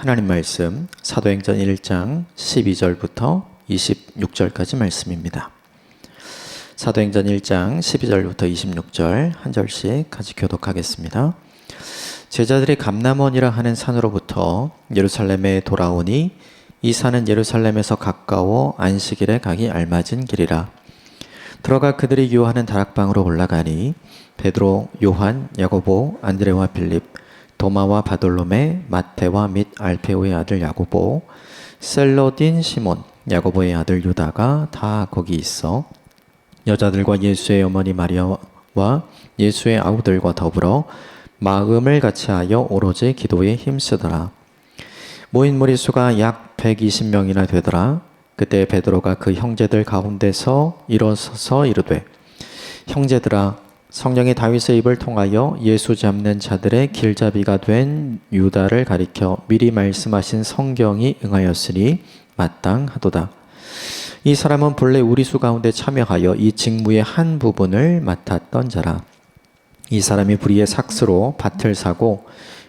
하나님 말씀 사도행전 1장 12절부터 26절까지 말씀입니다. 사도행전 1장 12절부터 26절 한 절씩 같이 교독하겠습니다. 제자들이 감람원이라 하는 산으로부터 예루살렘에 돌아오니 이 산은 예루살렘에서 가까워 안식일에 가기 알맞은 길이라. 들어가 그들이 유하는 다락방으로 올라가니 베드로, 요한, 야고보, 안드레와 빌립, 도마와 바돌로메, 마테와 및 알페오의 아들 야고보, 셀로딘 시몬, 야고보의 아들 유다가 다 거기 있어 여자들과 예수의 어머니 마리아와 예수의 아우들과 더불어 마음을 같이하여 오로지 기도에 힘쓰더라. 모인 무리수가 약 120명이나 되더라. 그때 베드로가 그 형제들 가운데서 일어서서 이르되, 형제들아, 성령이 다윗의 입을 통하여 예수 잡는 자들의 길잡이가 된 유다를 가리켜 미리 말씀하신 성경이 응하였으니 마땅하도다. 이 사람은 본래 우리 수 가운데 참여하여 이 직무의 한 부분을 맡았던 자라. 이 사람이 불의의 삭스로 밭을 사고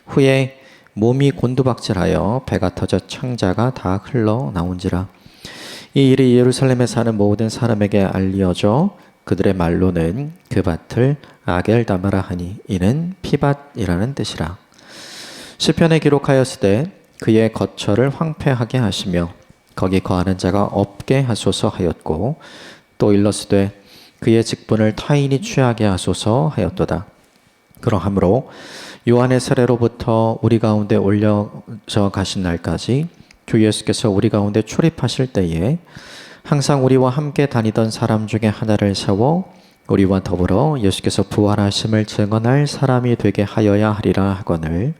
후에 몸이 곤두박질하여 배가 터져 창자가 다 흘러나온지라. 이 일이 예루살렘에 사는 모든 사람에게 알려져 그들의 말로는 그 밭을 아겔다마라 하니 이는 피밭이라는 뜻이라. 시편에 기록하였으되 그의 거처를 황폐하게 하시며 거기 거하는 자가 없게 하소서 하였고, 또 일렀으되 그의 직분을 타인이 취하게 하소서 하였도다. 그러하므로 요한의 세례로부터 우리 가운데 올려져 가신 날까지 주 예수께서 우리 가운데 출입하실 때에 항상 우리와 함께 다니던 사람 중에 하나를 세워 우리와 더불어 예수께서 부활하심을 증언할 사람이 되게 하여야 하리라 하거늘,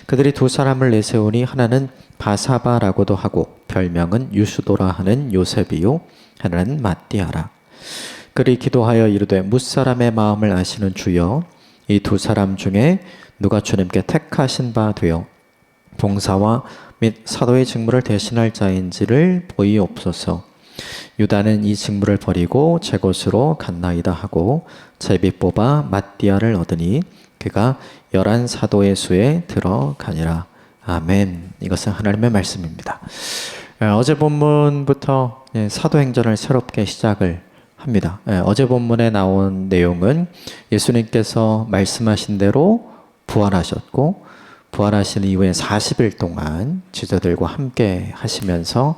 그들이 두 사람을 내세우니 하나는 바사바라고도 하고 별명은 유수도라 하는 요셉이요 하나는 마띠아라. 그리 기도하여 이르되, 무사람의 마음을 아시는 주여, 이 두 사람 중에 누가 주님께 택하신 바 되어 봉사와 및 사도의 직무를 대신할 자인지를 보이옵소서. 유다는 이 직무를 버리고 제 곳으로 갔나이다 하고 제비 뽑아 마띠아를 얻으니 그가 11사도의 수에 들어가니라. 아멘. 이것은 하나님의 말씀입니다. 어제 본문부터 사도행전을 새롭게 시작을 합니다. 어제 본문에 나온 내용은 예수님께서 말씀하신 대로 부활하셨고, 부활하신 이후에 40일 동안 제자들과 함께 하시면서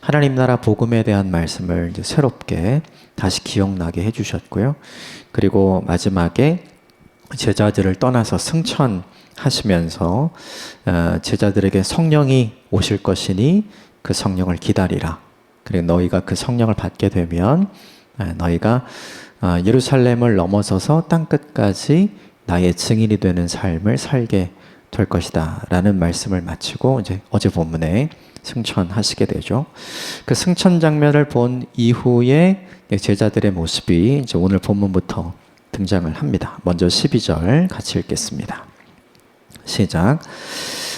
하나님 나라 복음에 대한 말씀을 이제 새롭게 다시 기억나게 해주셨고요. 그리고 마지막에 제자들을 떠나서 승천하시면서 제자들에게 성령이 오실 것이니 그 성령을 기다리라. 그리고 너희가 그 성령을 받게 되면 너희가 예루살렘을 넘어서서 땅끝까지 나의 증인이 되는 삶을 살게 될 것이다 라는 말씀을 마치고 이제 어제 본문에 승천하시게 되죠. 그 승천 장면을 본 이후에 제자들의 모습이 이제 오늘 본문부터 등장을 합니다. 먼저 12절 같이 읽겠습니다. 시작.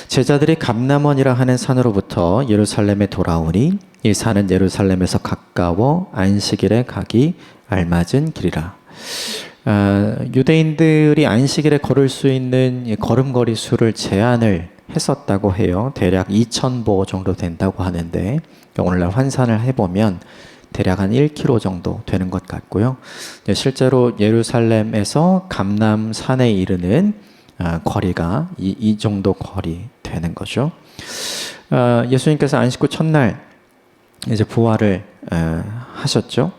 제자들이 감람원이라 하는 산으로부터 예루살렘에 돌아오니 이 산은 예루살렘에서 가까워 안식일에 가기 알맞은 길이라. 유대인들이 안식일에 걸을 수 있는 걸음걸이 수를 제한을 했었다고 해요. 대략 2,000보 정도 된다고 하는데 오늘날 환산을 해보면 대략 한 1km 정도 되는 것 같고요. 실제로 예루살렘에서 감람산에 이르는 거리가 이 정도 거리 되는 거죠. 예수님께서 안식 후 첫날 이제 부활을 하셨죠.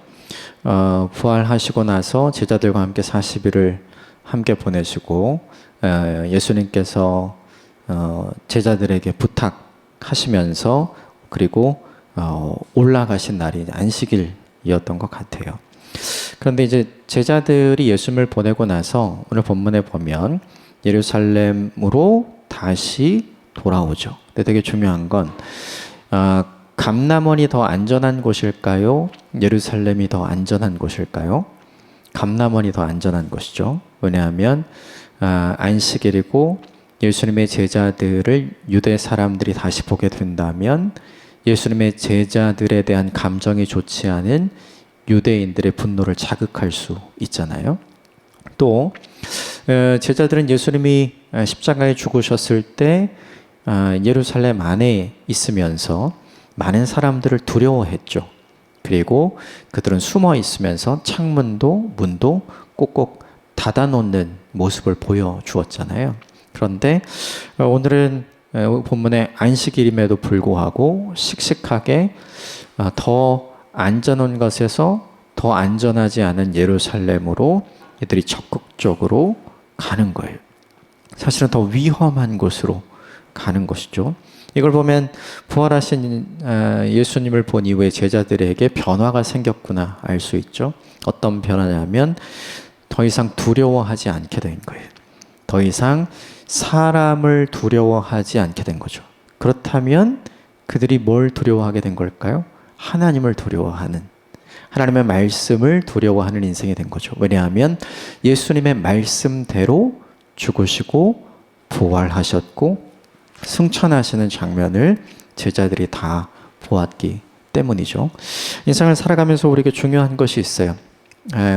부활하시고 나서 제자들과 함께 40일을 함께 보내시고 예수님께서 제자들에게 부탁하시면서 그리고 올라가신 날이 안식일이었던 것 같아요. 그런데 이제 제자들이 예수님을 보내고 나서 오늘 본문에 보면 예루살렘으로 다시 돌아오죠. 근데 되게 중요한 건 감람원이 더 안전한 곳일까요? 예루살렘이 더 안전한 곳일까요? 감람원이 더 안전한 곳이죠. 왜냐하면 안식일이고 예수님의 제자들을 유대 사람들이 다시 보게 된다면 예수님의 제자들에 대한 감정이 좋지 않은 유대인들의 분노를 자극할 수 있잖아요. 또 제자들은 예수님이 십자가에 죽으셨을 때 예루살렘 안에 있으면서 많은 사람들을 두려워했죠. 그리고 그들은 숨어 있으면서 창문도 문도 꼭꼭 닫아놓는 모습을 보여주었잖아요. 그런데 오늘은 본문의 안식일임에도 불구하고 씩씩하게 더 안전한 것에서 더 안전하지 않은 예루살렘으로 이들이 적극적으로 가는 거예요. 사실은 더 위험한 곳으로 가는 것이죠. 이걸 보면 부활하신 예수님을 본 이후에 제자들에게 변화가 생겼구나 알 수 있죠. 어떤 변화냐면 더 이상 두려워하지 않게 된 거예요. 더 이상 사람을 두려워하지 않게 된 거죠. 그렇다면 그들이 뭘 두려워하게 된 걸까요? 하나님을 두려워하는, 하나님의 말씀을 두려워하는 인생이 된 거죠. 왜냐하면 예수님의 말씀대로 죽으시고 부활하셨고 승천하시는 장면을 제자들이 다 보았기 때문이죠. 인생을 살아가면서 우리에게 중요한 것이 있어요.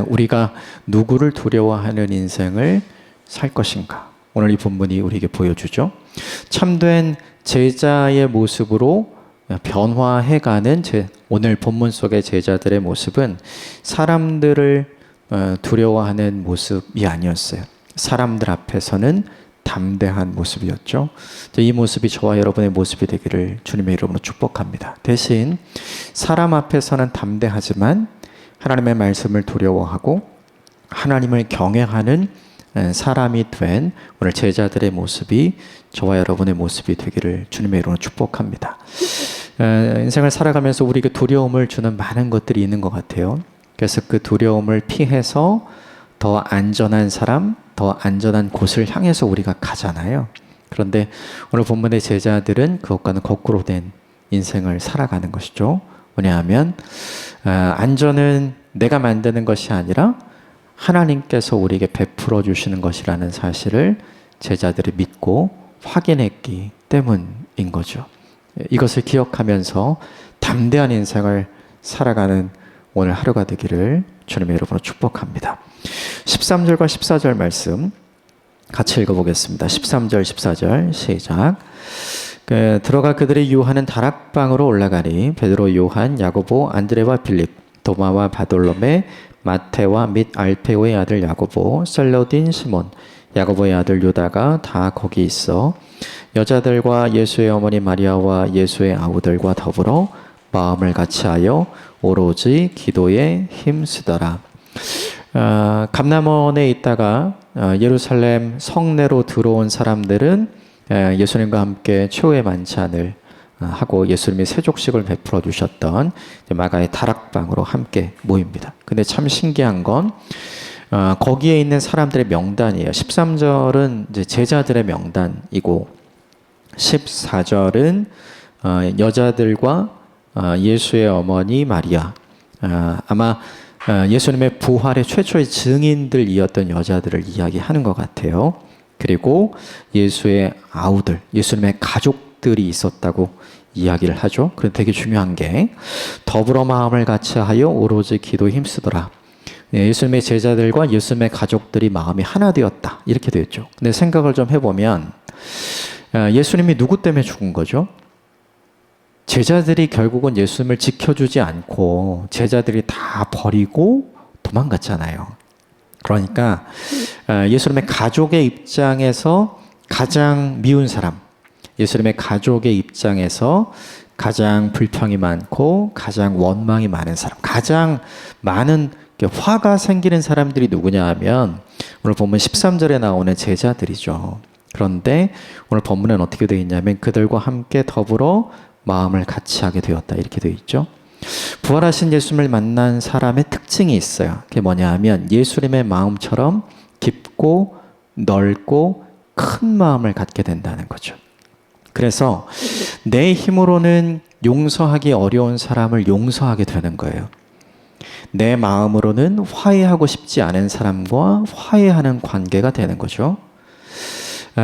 우리가 누구를 두려워하는 인생을 살 것인가. 오늘 이 본문이 우리에게 보여주죠. 참된 제자의 모습으로 변화해가는 오늘 본문 속의 제자들의 모습은 사람들을 두려워하는 모습이 아니었어요. 사람들 앞에서는 담대한 모습이었죠. 이 모습이 저와 여러분의 모습이 되기를 주님의 이름으로 축복합니다. 대신 사람 앞에서는 담대하지만 하나님의 말씀을 두려워하고 하나님을 경외하는 사람이 된 오늘 제자들의 모습이 저와 여러분의 모습이 되기를 주님의 이름으로 축복합니다. 인생을 살아가면서 우리에게 두려움을 주는 많은 것들이 있는 것 같아요. 그래서 그 두려움을 피해서 더 안전한 사람, 더 안전한 곳을 향해서 우리가 가잖아요. 그런데 오늘 본문의 제자들은 그것과는 거꾸로 된 인생을 살아가는 것이죠. 왜냐하면 안전은 내가 만드는 것이 아니라 하나님께서 우리에게 베풀어 주시는 것이라는 사실을 제자들이 믿고 확인했기 때문인 거죠. 이것을 기억하면서 담대한 인생을 살아가는 오늘 하루가 되기를 주님의 이름으로 축복합니다. 13절과 14절 말씀 같이 읽어보겠습니다. 13절 14절 시작. 들어가 그들이 유하는 다락방으로 올라가니 베드로, 요한, 야고보, 안드레와 빌립, 도마와 바돌로메, 마테와 및 알페오의 아들 야고보, 셀로딘 시몬, 야고보의 아들 유다가 다 거기 있어 여자들과 예수의 어머니 마리아와 예수의 아우들과 더불어 마음을 같이하여 오로지 기도에 힘쓰더라. 감람원에 있다가 예루살렘 성내로 들어온 사람들은 예수님과 함께 최후의 만찬을 하고 예수님이 세족식을 베풀어 주셨던 마가의 다락방으로 함께 모입니다. 근데 참 신기한 건 거기에 있는 사람들의 명단이에요. 13절은 이제 제자들의 명단이고 14절은 여자들과 예수의 어머니 마리아, 아마 예수님의 부활의 최초의 증인들이었던 여자들을 이야기하는 것 같아요. 그리고 예수의 아우들, 예수님의 가족들이 있었다고 이야기를 하죠. 그런데 되게 중요한 게 더불어 마음을 같이하여 오로지 기도에 힘쓰더라. 예수님의 제자들과 예수님의 가족들이 마음이 하나 되었다. 이렇게 되었죠. 근데 생각을 좀 해보면 예수님이 누구 때문에 죽은 거죠? 제자들이 결국은 예수님을 지켜주지 않고 제자들이 다 버리고 도망갔잖아요. 그러니까 예수님의 가족의 입장에서 가장 미운 사람, 예수님의 가족의 입장에서 가장 불평이 많고 가장 원망이 많은 사람, 가장 많은 화가 생기는 사람들이 누구냐 하면 오늘 본문 13절에 나오는 제자들이죠. 그런데 오늘 본문은 어떻게 되어 있냐면 그들과 함께 더불어 마음을 같이 하게 되었다 이렇게 되어 있죠. 부활하신 예수님을 만난 사람의 특징이 있어요. 그게 뭐냐 하면 예수님의 마음처럼 깊고 넓고 큰 마음을 갖게 된다는 거죠. 그래서 내 힘으로는 용서하기 어려운 사람을 용서하게 되는 거예요. 내 마음으로는 화해하고 싶지 않은 사람과 화해하는 관계가 되는 거죠.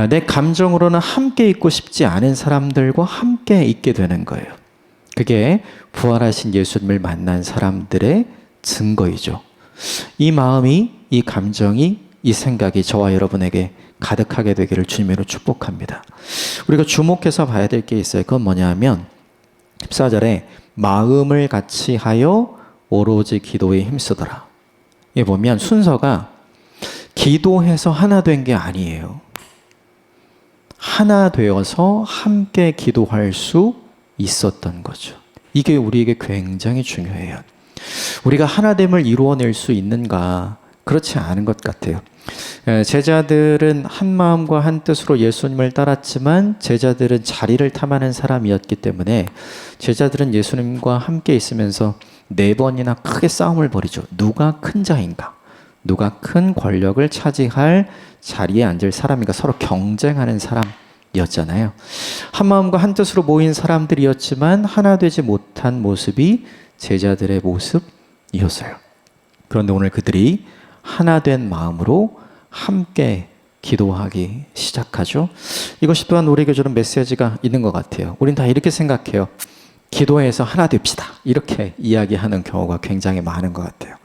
내 감정으로는 함께 있고 싶지 않은 사람들과 함께 있게 되는 거예요. 그게 부활하신 예수님을 만난 사람들의 증거이죠. 이 마음이, 이 감정이, 이 생각이 저와 여러분에게 가득하게 되기를 주님으로 축복합니다. 우리가 주목해서 봐야 될 게 있어요. 그건 뭐냐면 14절에 마음을 같이 하여 오로지 기도에 힘쓰더라. 이게 보면 순서가 기도해서 하나 된 게 아니에요. 하나 되어서 함께 기도할 수 있었던 거죠. 이게 우리에게 굉장히 중요해요. 우리가 하나됨을 이루어낼 수 있는가? 그렇지 않은 것 같아요. 제자들은 한 마음과 한 뜻으로 예수님을 따랐지만 제자들은 자리를 탐하는 사람이었기 때문에 제자들은 예수님과 함께 있으면서 4번이나 크게 싸움을 벌이죠. 누가 큰 자인가? 누가 큰 권력을 차지할 자리에 앉을 사람인가? 서로 경쟁하는 사람이었잖아요. 한 마음과 한 뜻으로 모인 사람들이었지만 하나 되지 못한 모습이 제자들의 모습이었어요. 그런데 오늘 그들이 하나 된 마음으로 함께 기도하기 시작하죠. 이것이 또한 우리에게 주는 메시지가 있는 것 같아요. 우린 다 이렇게 생각해요. 기도해서 하나 됩시다. 이렇게 이야기하는 경우가 굉장히 많은 것 같아요.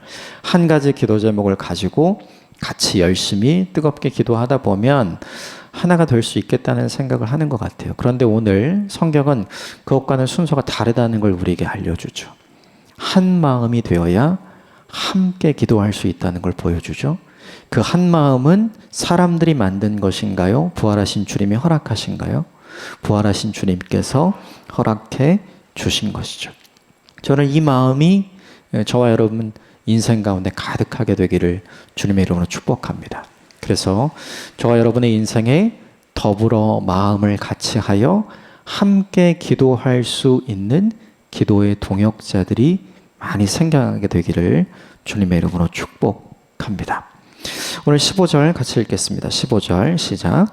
한 가지 기도 제목을 가지고 같이 열심히 뜨겁게 기도하다 보면 하나가 될 수 있겠다는 생각을 하는 것 같아요. 그런데 오늘 성경은 그것과는 순서가 다르다는 걸 우리에게 알려주죠. 한 마음이 되어야 함께 기도할 수 있다는 걸 보여주죠. 그 한 마음은 사람들이 만든 것인가요? 부활하신 주님이 허락하신가요? 부활하신 주님께서 허락해 주신 것이죠. 저는 이 마음이 저와 여러분 인생 가운데 가득하게 되기를 주님의 이름으로 축복합니다. 그래서 저와 여러분의 인생에 더불어 마음을 같이 하여 함께 기도할 수 있는 기도의 동역자들이 많이 생겨나게 되기를 주님의 이름으로 축복합니다. 오늘 15절 같이 읽겠습니다. 15절 시작.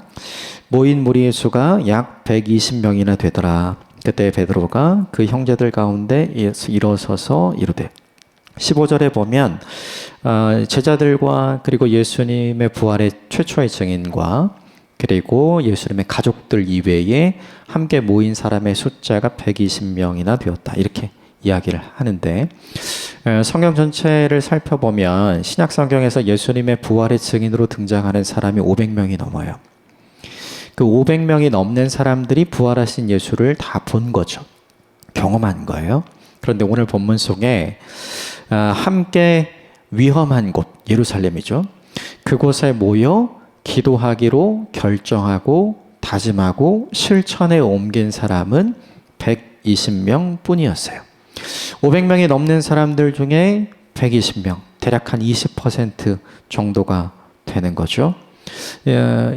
모인 무리의 수가 약 120명이나 되더라. 그때 베드로가 그 형제들 가운데 일어서서 이르되 15절에 보면 제자들과 그리고 예수님의 부활의 최초의 증인과 그리고 예수님의 가족들 이외에 함께 모인 사람의 숫자가 120명이나 되었다. 이렇게 이야기를 하는데 성경 전체를 살펴보면 신약 성경에서 예수님의 부활의 증인으로 등장하는 사람이 500명이 넘어요. 그 500명이 넘는 사람들이 부활하신 예수를 다 본 거죠. 경험한 거예요. 그런데 오늘 본문 속에 함께 위험한 곳 예루살렘이죠. 그곳에 모여 기도하기로 결정하고 다짐하고 실천에 옮긴 사람은 120명 뿐이었어요. 500명이 넘는 사람들 중에 120명, 대략 한 20% 정도가 되는 거죠.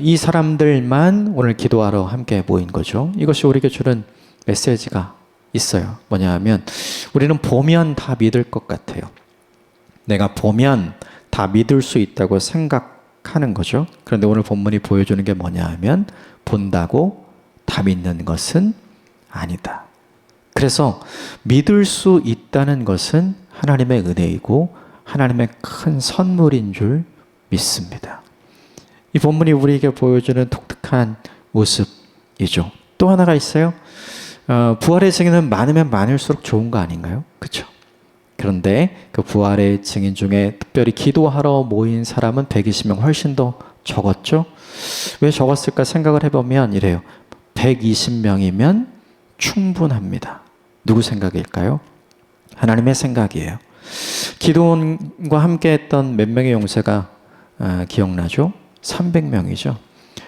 이 사람들만 오늘 기도하러 함께 모인 거죠. 이것이 우리에게 주는 메시지가 있어요. 뭐냐 하면 우리는 보면 다 믿을 것 같아요. 내가 보면 다 믿을 수 있다고 생각하는 거죠. 그런데 오늘 본문이 보여주는 게 뭐냐 하면 본다고 다 믿는 것은 아니다. 그래서 믿을 수 있다는 것은 하나님의 은혜이고 하나님의 큰 선물인 줄 믿습니다. 이 본문이 우리에게 보여주는 독특한 모습이죠. 또 하나가 있어요. 부활의 증인은 많으면 많을수록 좋은 거 아닌가요? 그렇죠? 그런데 그 부활의 증인 중에 특별히 기도하러 모인 사람은 120명 훨씬 더 적었죠? 왜 적었을까 생각을 해보면 이래요. 120명이면 충분합니다. 누구 생각일까요? 하나님의 생각이에요. 기도원과 함께 했던 몇 명의 용사가 기억나죠? 300명이죠.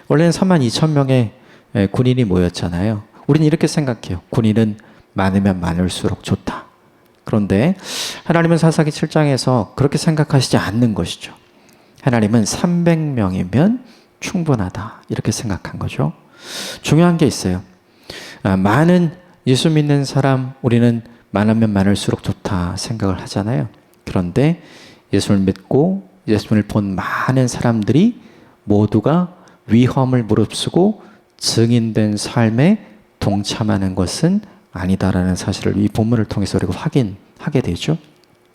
원래는 32,000명의 군인이 모였잖아요. 우리는 이렇게 생각해요. 군인은 많으면 많을수록 좋다. 그런데 하나님은 사사기 7장에서 그렇게 생각하시지 않는 것이죠. 하나님은 300명이면 충분하다. 이렇게 생각한 거죠. 중요한 게 있어요. 많은 예수 믿는 사람 우리는 많으면 많을수록 좋다 생각을 하잖아요. 그런데 예수를 믿고 예수를 본 많은 사람들이 모두가 위험을 무릅쓰고 증인된 삶에 동참하는 것은 아니다라는 사실을 이 본문을 통해서 우리가 확인하게 되죠.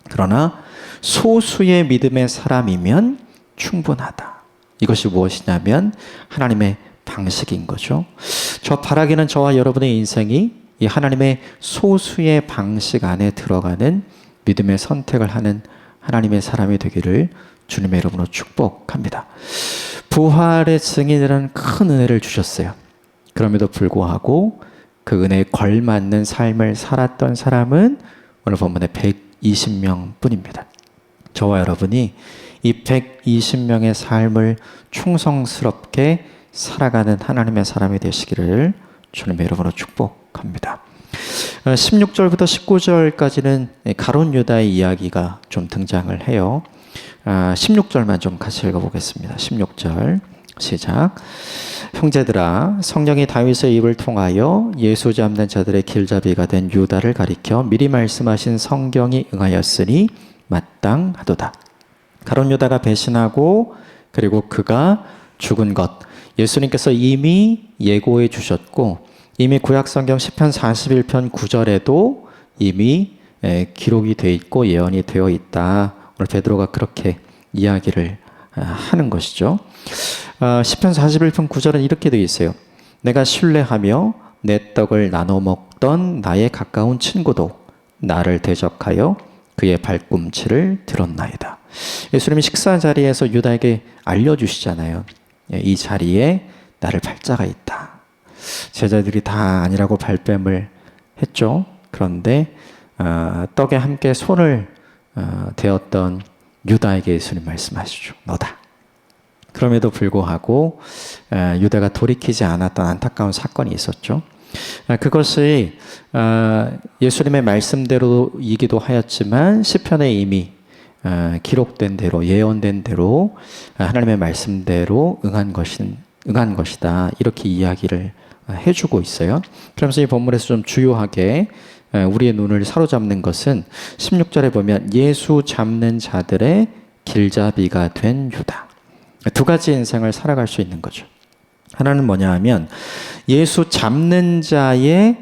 그러나 소수의 믿음의 사람이면 충분하다. 이것이 무엇이냐면 하나님의 방식인 거죠. 저 바라기는 저와 여러분의 인생이 이 하나님의 소수의 방식 안에 들어가는 믿음의 선택을 하는 하나님의 사람이 되기를 주님의 이름으로 축복합니다. 부활의 증인이라는 큰 은혜를 주셨어요. 그럼에도 불구하고 그 은혜에 걸맞는 삶을 살았던 사람은 오늘 본문에 120명 뿐입니다. 저와 여러분이 이 120명의 삶을 충성스럽게 살아가는 하나님의 사람이 되시기를 주님의 이름으로 축복합니다. 16절부터 19절까지는 가룟 유다의 이야기가 좀 등장을 해요. 16절만 좀 같이 읽어보겠습니다. 16절 시작. 형제들아, 성령이 다윗의 입을 통하여 예수 잡는 자들의 길잡이가 된 유다를 가리켜 미리 말씀하신 성경이 응하였으니 마땅하도다. 가룟 유다가 배신하고 그리고 그가 죽은 것, 예수님께서 이미 예고해 주셨고 이미 구약성경 시편 41편 9절에도 이미 기록이 되어 있고 예언이 되어 있다. 오늘 베드로가 그렇게 이야기를 하는 것이죠. 시편 41편 9절은 이렇게 되어 있어요. 내가 신뢰하며 내 떡을 나눠 먹던 나의 가까운 친구도 나를 대적하여 그의 발꿈치를 들었나이다. 예수님이 식사 자리에서 유다에게 알려주시잖아요. 이 자리에 나를 팔자가 있다. 제자들이 다 아니라고 발뺌을 했죠. 그런데 떡에 함께 손을 대었던 유다에게 예수님 말씀하시죠. 너다. 그럼에도 불구하고 유다가 돌이키지 않았던 안타까운 사건이 있었죠. 그것이 예수님의 말씀대로이기도 하였지만 시편에 이미 기록된 대로 예언된 대로 하나님의 말씀대로 응한 것이다. 이렇게 이야기를 해주고 있어요. 그러면서 이 본문에서 좀 주요하게 우리의 눈을 사로잡는 것은 16절에 보면 예수 잡는 자들의 길잡이가 된 유다. 두 가지 인생을 살아갈 수 있는 거죠. 하나는 뭐냐 하면 예수 잡는 자의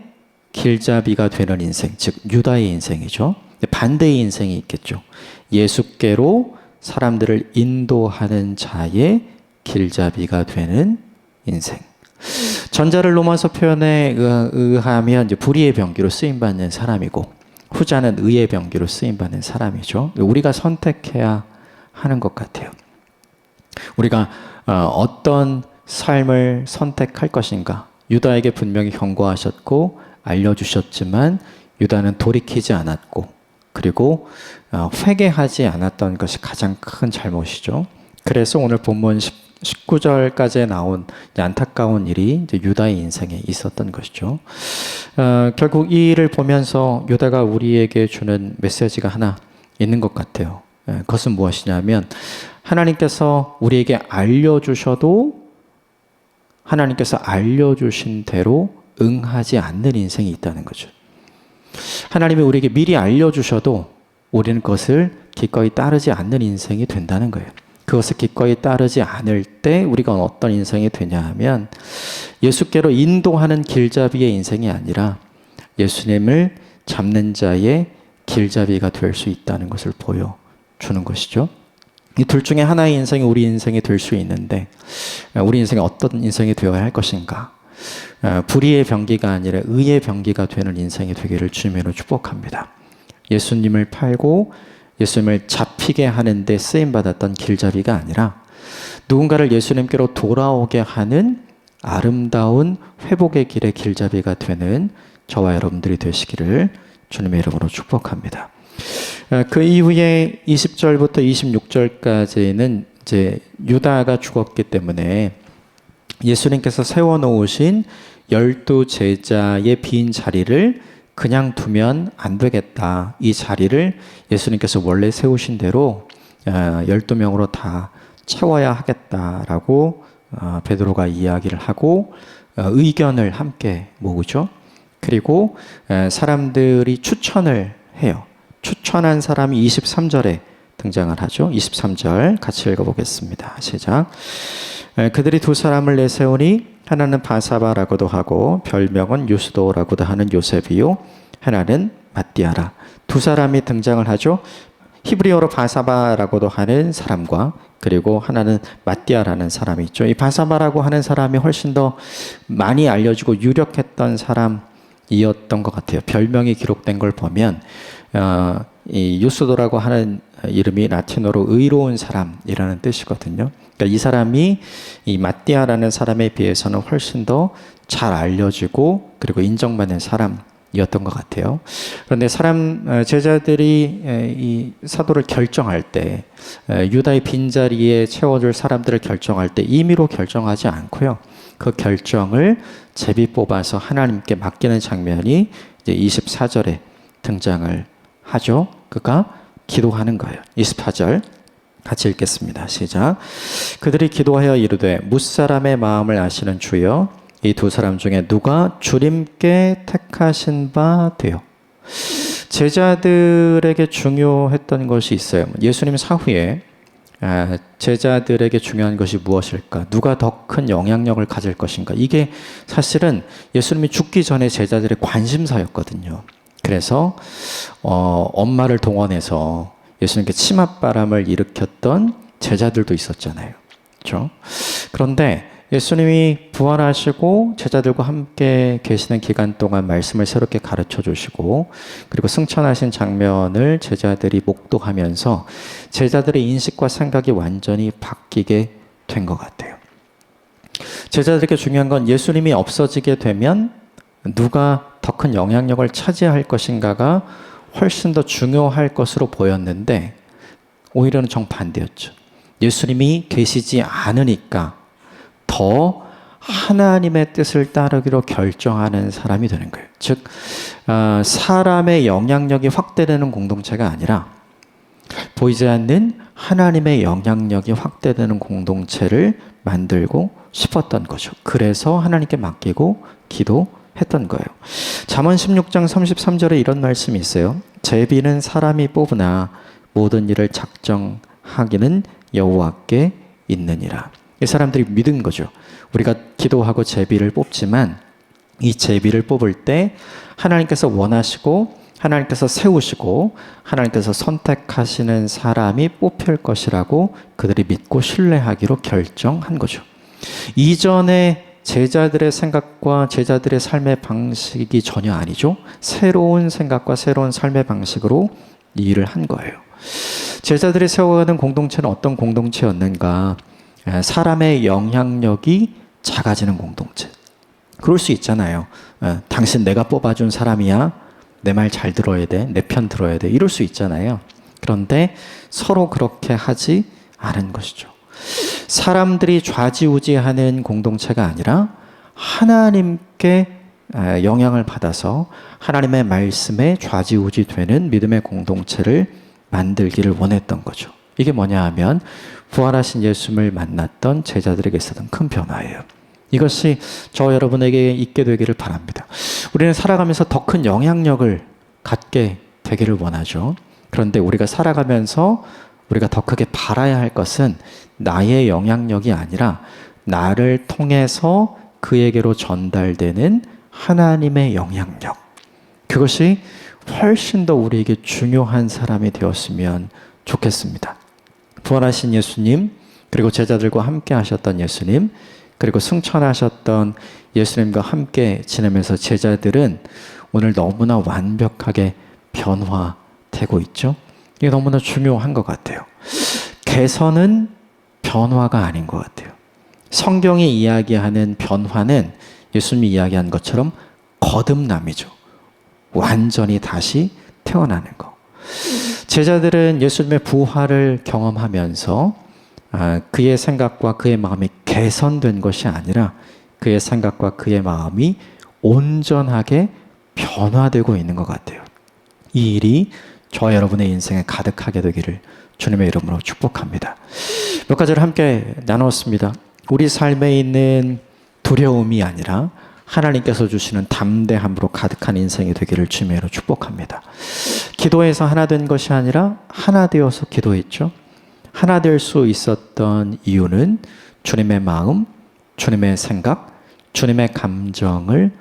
길잡이가 되는 인생, 즉 유다의 인생이죠. 반대의 인생이 있겠죠. 예수께로 사람들을 인도하는 자의 길잡이가 되는 인생. 전자를 로마서 표현에 의하면 이제 불의의 병기로 쓰임받는 사람이고 후자는 의의 병기로 쓰임받는 사람이죠. 우리가 선택해야 하는 것 같아요. 우리가 어떤 삶을 선택할 것인가. 유다에게 분명히 경고하셨고 알려주셨지만 유다는 돌이키지 않았고 그리고 회개하지 않았던 것이 가장 큰 잘못이죠. 그래서 오늘 본문 19절까지 나온 안타까운 일이 이제 유다의 인생에 있었던 것이죠. 결국 이 일을 보면서 유다가 우리에게 주는 메시지가 하나 있는 것 같아요. 그것은 무엇이냐면 하나님께서 우리에게 알려주셔도 하나님께서 알려주신 대로 응하지 않는 인생이 있다는 거죠. 하나님이 우리에게 미리 알려주셔도 우리는 그것을 기꺼이 따르지 않는 인생이 된다는 거예요. 그것을 기꺼이 따르지 않을 때 우리가 어떤 인생이 되냐 하면 예수께로 인도하는 길잡이의 인생이 아니라 예수님을 잡는 자의 길잡이가 될 수 있다는 것을 보여주는 것이죠. 이 둘 중에 하나의 인생이 우리 인생이 될 수 있는데 우리 인생이 어떤 인생이 되어야 할 것인가. 불의의 병기가 아니라 의의 병기가 되는 인생이 되기를 주님으로 축복합니다. 예수님을 팔고 예수님을 잡히게 하는데 쓰임받았던 길잡이가 아니라 누군가를 예수님께로 돌아오게 하는 아름다운 회복의 길의 길잡이가 되는 저와 여러분들이 되시기를 주님의 이름으로 축복합니다. 그 이후에 20절부터 26절까지는 이제 유다가 죽었기 때문에 예수님께서 세워놓으신 12 제자의 빈 자리를 그냥 두면 안 되겠다. 이 자리를 예수님께서 원래 세우신 대로 12명으로 다 채워야 하겠다라고 베드로가 이야기를 하고 의견을 함께 모으죠. 그리고 사람들이 추천을 해요. 추천한 사람이 23절에 등장을 하죠. 23절 같이 읽어보겠습니다. 시작. 그들이 두 사람을 내세우니 하나는 바사바라고도 하고 별명은 유스도라고도 하는 요셉이요 하나는 마띠아라. 두 사람이 등장을 하죠. 히브리어로 바사바라고도 하는 사람과 그리고 하나는 마띠아라는 사람이 있죠. 이 바사바라고 하는 사람이 훨씬 더 많이 알려지고 유력했던 사람이었던 것 같아요. 별명이 기록된 걸 보면 이 유스도라고 하는 이름이 라틴어로 의로운 사람이라는 뜻이거든요. 그러니까 이 사람이 이 마띠아라는 사람에 비해서는 훨씬 더 잘 알려지고 그리고 인정받는 사람이었던 것 같아요. 그런데 제자들이 이 사도를 결정할 때 유다의 빈자리에 채워줄 사람들을 결정할 때 임의로 결정하지 않고요. 그 결정을 제비 뽑아서 하나님께 맡기는 장면이 이제 24절에 등장을 하죠. 그가 기도하는 거예요. 24절 같이 읽겠습니다. 시작. 그들이 기도하여 이르되 뭇사람의 마음을 아시는 주여 이 두 사람 중에 누가 주님께 택하신 바 되어. 제자들에게 중요했던 것이 있어요. 예수님 사후에 제자들에게 중요한 것이 무엇일까? 누가 더 큰 영향력을 가질 것인가? 이게 사실은 예수님이 죽기 전에 제자들의 관심사였거든요. 그래서 엄마를 동원해서 예수님께 치맛바람을 일으켰던 제자들도 있었잖아요. 그렇죠? 그런데 예수님이 부활하시고 제자들과 함께 계시는 기간 동안 말씀을 새롭게 가르쳐 주시고 그리고 승천하신 장면을 제자들이 목도하면서 제자들의 인식과 생각이 완전히 바뀌게 된 것 같아요. 제자들에게 중요한 건 예수님이 없어지게 되면 누가 더 큰 영향력을 차지할 것인가가 훨씬 더 중요할 것으로 보였는데 오히려는 정반대였죠. 예수님이 계시지 않으니까 더 하나님의 뜻을 따르기로 결정하는 사람이 되는 거예요. 즉 사람의 영향력이 확대되는 공동체가 아니라 보이지 않는 하나님의 영향력이 확대되는 공동체를 만들고 싶었던 거죠. 그래서 하나님께 맡기고 기도했던 거예요. 잠언 16장 33절에 이런 말씀이 있어요. 제비는 사람이 뽑으나 모든 일을 작정하기는 여호와께 있느니라. 이 사람들이 믿은 거죠. 우리가 기도하고 제비를 뽑지만 이 제비를 뽑을 때 하나님께서 원하시고 하나님께서 세우시고 하나님께서 선택하시는 사람이 뽑힐 것이라고 그들이 믿고 신뢰하기로 결정한 거죠. 이전에 제자들의 생각과 제자들의 삶의 방식이 전혀 아니죠. 새로운 생각과 새로운 삶의 방식으로 이 일을 한 거예요. 제자들이 세워가는 공동체는 어떤 공동체였는가? 사람의 영향력이 작아지는 공동체. 그럴 수 있잖아요. 당신 내가 뽑아준 사람이야. 내 말 잘 들어야 돼. 내 편 들어야 돼. 이럴 수 있잖아요. 그런데 서로 그렇게 하지 않은 것이죠. 사람들이 좌지우지하는 공동체가 아니라 하나님께 영향을 받아서 하나님의 말씀에 좌지우지되는 믿음의 공동체를 만들기를 원했던 거죠. 이게 뭐냐 하면 부활하신 예수님을 만났던 제자들에게 있었던 큰 변화예요. 이것이 저 여러분에게 있게 되기를 바랍니다. 우리는 살아가면서 더 큰 영향력을 갖게 되기를 원하죠. 그런데 우리가 살아가면서 우리가 더 크게 바라야 할 것은 나의 영향력이 아니라 나를 통해서 그에게로 전달되는 하나님의 영향력. 그것이 훨씬 더 우리에게 중요한 사람이 되었으면 좋겠습니다. 부활하신 예수님, 그리고 제자들과 함께 하셨던 예수님, 그리고 승천하셨던 예수님과 함께 지내면서 제자들은 오늘 너무나 완벽하게 변화되고 있죠. 이게 너무나 중요한 것 같아요. 개선은 변화가 아닌 것 같아요. 성경이 이야기하는 변화는 예수님이 이야기한 것처럼 거듭남이죠. 완전히 다시 태어나는 거. 제자들은 예수님의 부활을 경험하면서 그의 생각과 그의 마음이 개선된 것이 아니라 그의 생각과 그의 마음이 온전하게 변화되고 있는 것 같아요. 이 일이 저와 여러분의 인생에 가득하게 되기를 주님의 이름으로 축복합니다. 몇 가지를 함께 나눴습니다. 우리 삶에 있는 두려움이 아니라 하나님께서 주시는 담대함으로 가득한 인생이 되기를 주님의 이름으로 축복합니다. 기도해서 하나 된 것이 아니라 하나 되어서 기도했죠. 하나 될 수 있었던 이유는 주님의 마음, 주님의 생각, 주님의 감정을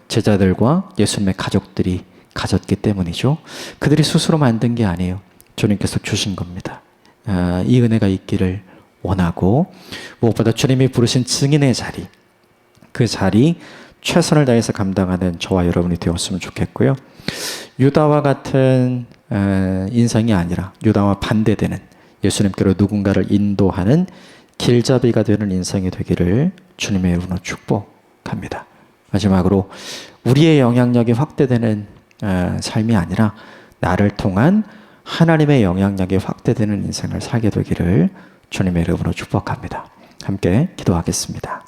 제자들과 예수님의 가족들이 가졌기 때문이죠. 그들이 스스로 만든 게 아니에요. 주님께서 주신 겁니다. 이 은혜가 있기를 원하고 무엇보다 주님이 부르신 증인의 자리, 그 자리 최선을 다해서 감당하는 저와 여러분이 되었으면 좋겠고요. 유다와 같은 인생이 아니라 유다와 반대되는 예수님께로 누군가를 인도하는 길잡이가 되는 인생이 되기를 주님의 이름으로 축복합니다. 마지막으로 우리의 영향력이 확대되는 삶이 아니라 나를 통한 하나님의 영향력이 확대되는 인생을 살게 되기를 주님의 이름으로 축복합니다. 함께 기도하겠습니다.